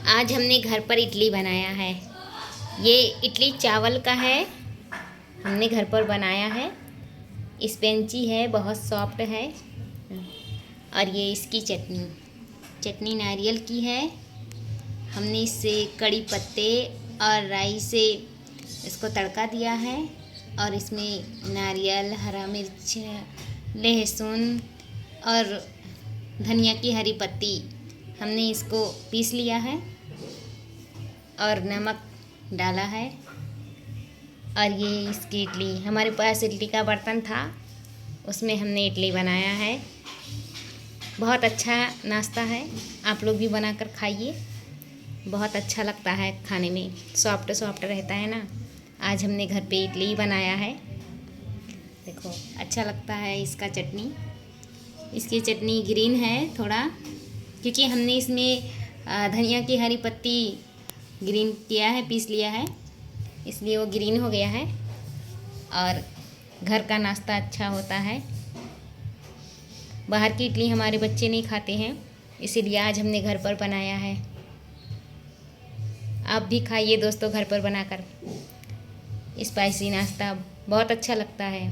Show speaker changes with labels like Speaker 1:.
Speaker 1: आज हमने घर पर इडली बनाया है। ये इडली चावल का है, हमने घर पर बनाया है। स्पंजी है, बहुत सॉफ्ट है। और ये इसकी चटनी नारियल की है। हमने इससे कड़ी पत्ते और राई से इसको तड़का दिया है और इसमें नारियल, हरा मिर्च, लहसुन और धनिया की हरी पत्ती हमने इसको पीस लिया है और नमक डाला है। और ये इसकी इडली, हमारे पास इडली का बर्तन था, उसमें हमने इडली बनाया है। बहुत अच्छा नाश्ता है, आप लोग भी बनाकर खाइए। बहुत अच्छा लगता है खाने में, सॉफ्ट सॉफ्ट रहता है ना। आज हमने घर पे इडली बनाया है। देखो अच्छा लगता है इसका चटनी। इसकी चटनी ग्रीन है थोड़ा, क्योंकि हमने इसमें धनिया की हरी पत्ती ग्रीन किया है, पीस लिया है, इसलिए वो ग्रीन हो गया है। और घर का नाश्ता अच्छा होता है। बाहर की इडली हमारे बच्चे नहीं खाते हैं, इसीलिए आज हमने घर पर बनाया है। आप भी खाइए दोस्तों घर पर बनाकर। स्पाइसी नाश्ता बहुत अच्छा लगता है।